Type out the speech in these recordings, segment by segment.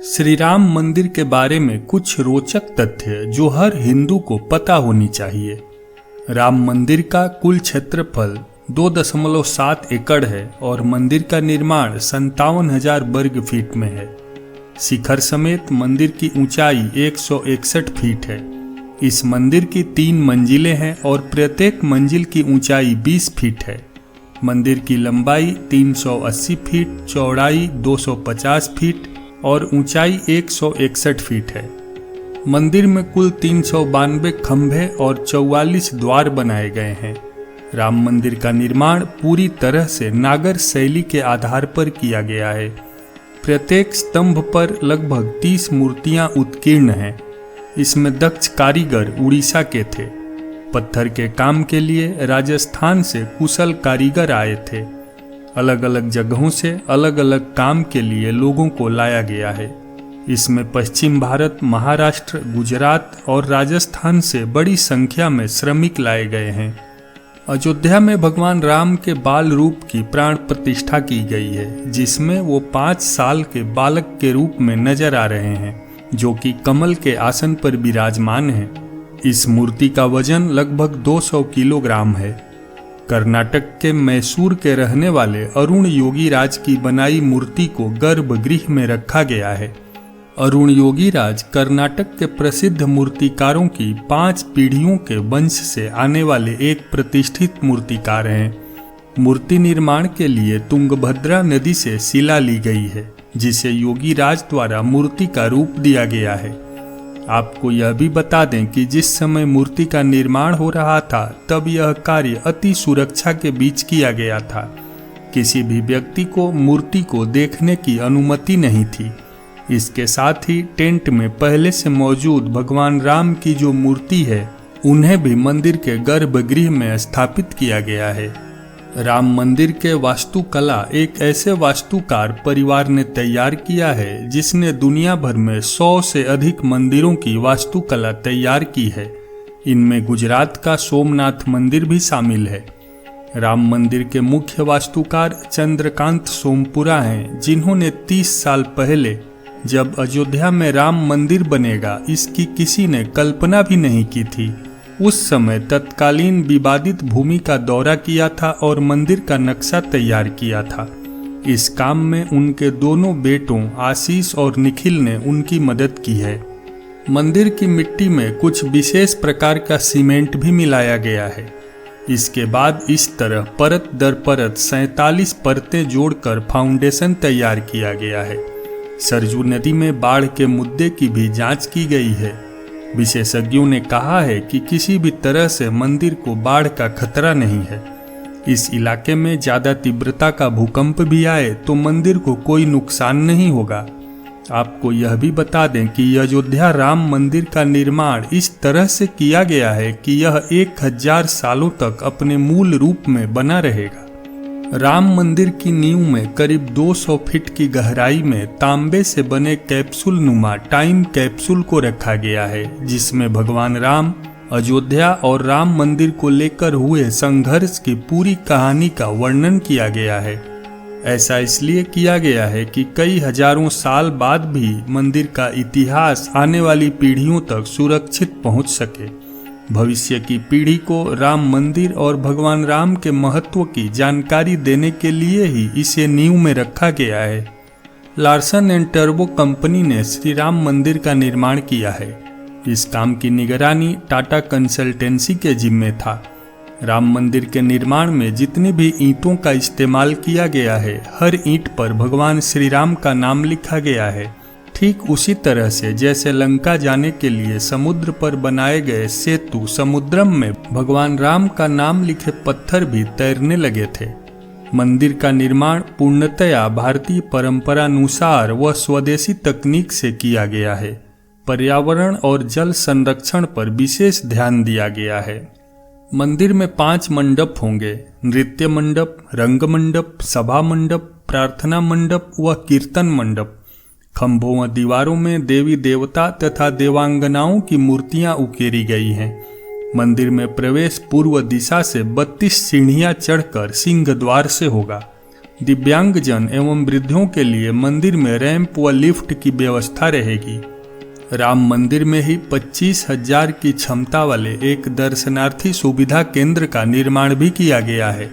श्री राम मंदिर के बारे में कुछ रोचक तथ्य जो हर हिंदू को पता होनी चाहिए। राम मंदिर का कुल क्षेत्रफल 2.7 एकड़ है और मंदिर का निर्माण 57,000 वर्ग फीट में है। शिखर समेत मंदिर की ऊंचाई 161 फीट है। इस मंदिर की 3 मंजिलें हैं और प्रत्येक मंजिल की ऊंचाई 20 फीट है। मंदिर की लंबाई 380 फीट, चौड़ाई 250 फीट और ऊंचाई 161 फीट है। मंदिर में कुल 392 खंभे और 44 द्वार बनाए गए हैं। राम मंदिर का निर्माण पूरी तरह से नागर शैली के आधार पर किया गया है। प्रत्येक स्तंभ पर लगभग 30 मूर्तियां उत्कीर्ण हैं। इसमें दक्ष कारीगर उड़ीसा के थे। पत्थर के काम के लिए राजस्थान से कुशल कारीगर आए थे। अलग अलग जगहों से अलग अलग काम के लिए लोगों को लाया गया है। इसमें पश्चिम भारत, महाराष्ट्र, गुजरात और राजस्थान से बड़ी संख्या में श्रमिक लाए गए हैं। अयोध्या में भगवान राम के बाल रूप की प्राण प्रतिष्ठा की गई है, जिसमें वो 5 साल के बालक के रूप में नजर आ रहे हैं, जो कि कमल के आसन पर विराजमान है। इस मूर्ति का वजन लगभग 200 किलोग्राम है। कर्नाटक के मैसूर के रहने वाले अरुण योगीराज की बनाई मूर्ति को गर्भगृह में रखा गया है। अरुण योगीराज कर्नाटक के प्रसिद्ध मूर्तिकारों की 5 पीढ़ियों के वंश से आने वाले एक प्रतिष्ठित मूर्तिकार हैं। मूर्ति निर्माण के लिए तुंगभद्रा नदी से शिला ली गई है, जिसे योगीराज द्वारा मूर्ति का रूप दिया गया है। आपको यह भी बता दें कि जिस समय मूर्ति का निर्माण हो रहा था, तब यह कार्य अति सुरक्षा के बीच किया गया था। किसी भी व्यक्ति को मूर्ति को देखने की अनुमति नहीं थी। इसके साथ ही टेंट में पहले से मौजूद भगवान राम की जो मूर्ति है, उन्हें भी मंदिर के गर्भगृह में स्थापित किया गया है। राम मंदिर के वास्तुकला एक ऐसे वास्तुकार परिवार ने तैयार किया है, जिसने दुनिया भर में 100 से अधिक मंदिरों की वास्तुकला तैयार की है। इनमें गुजरात का सोमनाथ मंदिर भी शामिल है। राम मंदिर के मुख्य वास्तुकार चंद्रकांत सोमपुरा हैं, जिन्होंने 30 साल पहले, जब अयोध्या में राम मंदिर बनेगा, इसकी किसी ने कल्पना भी नहीं की थी, उस समय तत्कालीन विवादित भूमि का दौरा किया था और मंदिर का नक्शा तैयार किया था। इस काम में उनके दोनों बेटों आशीष और निखिल ने उनकी मदद की है। मंदिर की मिट्टी में कुछ विशेष प्रकार का सीमेंट भी मिलाया गया है। इसके बाद इस तरह परत दर परत 47 परतें जोड़कर फाउंडेशन तैयार किया गया है। सरजू नदी में बाढ़ के मुद्दे की भी जांच की गई है। विशेषज्ञों ने कहा है कि किसी भी तरह से मंदिर को बाढ़ का खतरा नहीं है। इस इलाके में ज्यादा तीव्रता का भूकंप भी आए तो मंदिर को कोई नुकसान नहीं होगा। आपको यह भी बता दें कि अयोध्या राम मंदिर का निर्माण इस तरह से किया गया है कि यह 1000 सालों तक अपने मूल रूप में बना रहेगा। राम मंदिर की नींव में करीब 200 फीट की गहराई में तांबे से बने कैप्सूल नुमा टाइम कैप्सूल को रखा गया है, जिसमें भगवान राम, अयोध्या और राम मंदिर को लेकर हुए संघर्ष की पूरी कहानी का वर्णन किया गया है। ऐसा इसलिए किया गया है कि कई हजारों साल बाद भी मंदिर का इतिहास आने वाली पीढ़ियों तक सुरक्षित पहुंच सके। भविष्य की पीढ़ी को राम मंदिर और भगवान राम के महत्व की जानकारी देने के लिए ही इसे नींव में रखा गया है। लार्सन एंड टर्बो कंपनी ने श्री राम मंदिर का निर्माण किया है। इस काम की निगरानी टाटा कंसल्टेंसी के जिम्मे था। राम मंदिर के निर्माण में जितनी भी ईंटों का इस्तेमाल किया गया है, हर ईंट पर भगवान श्री राम का नाम लिखा गया है। ठीक उसी तरह से जैसे लंका जाने के लिए समुद्र पर बनाए गए सेतु समुद्रम में भगवान राम का नाम लिखे पत्थर भी तैरने लगे थे। मंदिर का निर्माण पूर्णतया भारतीय परंपरानुसार व स्वदेशी तकनीक से किया गया है। पर्यावरण और जल संरक्षण पर विशेष ध्यान दिया गया है। मंदिर में 5 मंडप होंगे: नृत्य मंडप, रंग मंडप, सभा मंडप, प्रार्थना मंडप व कीर्तन मंडप। खंभों व दीवारों में देवी देवता तथा देवांगनाओं की मूर्तियां उकेरी गई हैं। मंदिर में प्रवेश पूर्व दिशा से 32 सीढ़ियां चढ़कर सिंह द्वार से होगा। दिव्यांगजन एवं वृद्धों के लिए मंदिर में रैंप व लिफ्ट की व्यवस्था रहेगी। राम मंदिर में ही 25,000 की क्षमता वाले एक दर्शनार्थी सुविधा केंद्र का निर्माण भी किया गया है।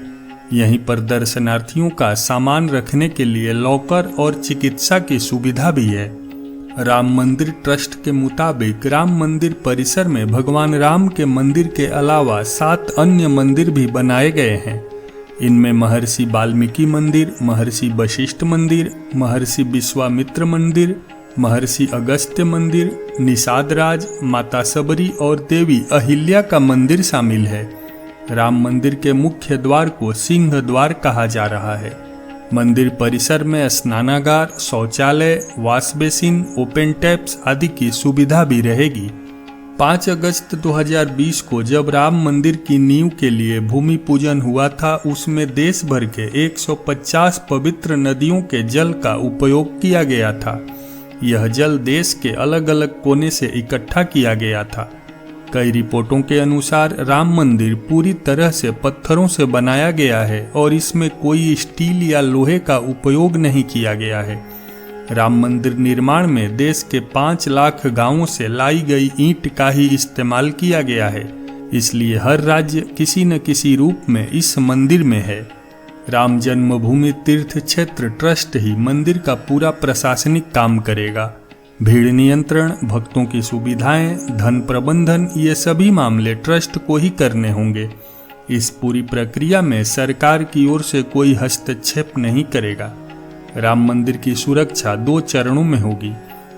यहीं पर दर्शनार्थियों का सामान रखने के लिए लॉकर और चिकित्सा की सुविधा भी है। राम मंदिर ट्रस्ट के मुताबिक राम मंदिर परिसर में भगवान राम के मंदिर के अलावा 7 अन्य मंदिर भी बनाए गए हैं। इनमें महर्षि वाल्मीकि मंदिर, महर्षि वशिष्ठ मंदिर, महर्षि विश्वामित्र मंदिर, महर्षि अगस्त्य मंदिर, निषाद राज, माता सबरी और देवी अहिल्या का मंदिर शामिल है। राम मंदिर के मुख्य द्वार को सिंह द्वार कहा जा रहा है। मंदिर परिसर में स्नानागार, शौचालय, वॉश बेसिन, ओपन टैप्स आदि की सुविधा भी रहेगी। 5 अगस्त 2020 को जब राम मंदिर की नींव के लिए भूमि पूजन हुआ था, उसमें देश भर के 150 पवित्र नदियों के जल का उपयोग किया गया था। यह जल देश के अलग अलग कोने से इकट्ठा किया गया था। कई रिपोर्टों के अनुसार राम मंदिर पूरी तरह से पत्थरों से बनाया गया है और इसमें कोई स्टील या लोहे का उपयोग नहीं किया गया है। राम मंदिर निर्माण में देश के 5 लाख गांवों से लाई गई ईंट का ही इस्तेमाल किया गया है, इसलिए हर राज्य किसी न किसी रूप में इस मंदिर में है। राम जन्मभूमि तीर्थ क्षेत्र ट्रस्ट ही मंदिर का पूरा प्रशासनिक काम करेगा। भीड़ नियंत्रण, भक्तों की सुविधाएं, धन प्रबंधन, ये सभी मामले ट्रस्ट को ही करने होंगे। इस पूरी प्रक्रिया में सरकार की ओर से कोई हस्तक्षेप नहीं करेगा। राम मंदिर की सुरक्षा 2 चरणों में होगी।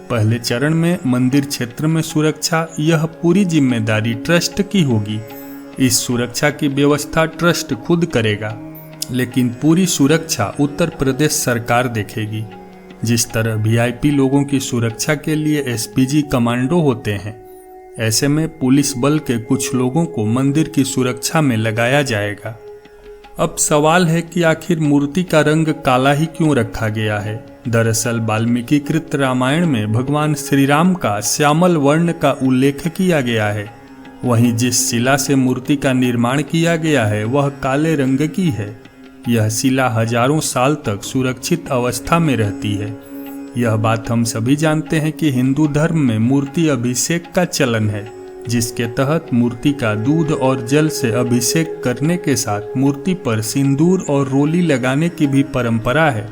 पहले चरण में मंदिर क्षेत्र में सुरक्षा, यह पूरी जिम्मेदारी ट्रस्ट की होगी। इस सुरक्षा की व्यवस्था ट्रस्ट खुद करेगा, लेकिन पूरी सुरक्षा उत्तर प्रदेश सरकार देखेगी। जिस तरह वीआईपी लोगों की सुरक्षा के लिए एसपीजी कमांडो होते हैं, ऐसे में पुलिस बल के कुछ लोगों को मंदिर की सुरक्षा में लगाया जाएगा। अब सवाल है कि आखिर मूर्ति का रंग काला ही क्यों रखा गया है। दरअसल वाल्मीकि कृत रामायण में भगवान श्री राम का श्यामल वर्ण का उल्लेख किया गया है। वहीं जिस शिला से मूर्ति का निर्माण किया गया है वह काले रंग की है। यह शिला हजारों साल तक सुरक्षित अवस्था में रहती है। यह बात हम सभी जानते हैं कि हिंदू धर्म में मूर्ति अभिषेक का चलन है, जिसके तहत मूर्ति का दूध और जल से अभिषेक करने के साथ मूर्ति पर सिंदूर और रोली लगाने की भी परंपरा है।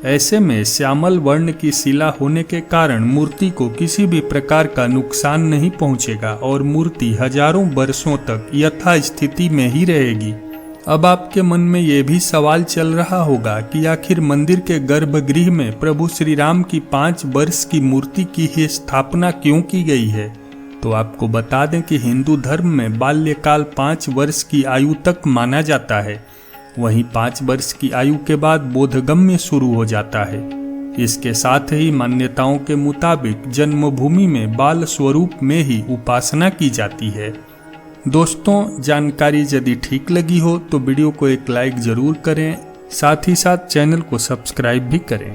ऐसे में श्यामल वर्ण की शिला होने के कारण मूर्ति को किसी भी प्रकार का नुकसान नहीं पहुंचेगा और मूर्ति हजारों वर्षों तक यथास्थिति में ही रहेगी। अब आपके मन में ये भी सवाल चल रहा होगा कि आखिर मंदिर के गर्भगृह में प्रभु श्री राम की 5 वर्ष की मूर्ति की ही स्थापना क्यों की गई है। तो आपको बता दें कि हिंदू धर्म में बाल्यकाल 5 वर्ष की आयु तक माना जाता है। वहीं 5 वर्ष की आयु के बाद बोधगम्य शुरू हो जाता है। इसके साथ ही मान्यताओं के मुताबिक जन्मभूमि में बाल स्वरूप में ही उपासना की जाती है। दोस्तों, जानकारी यदि ठीक लगी हो तो वीडियो को एक लाइक जरूर करें, साथ ही साथ चैनल को सब्सक्राइब भी करें।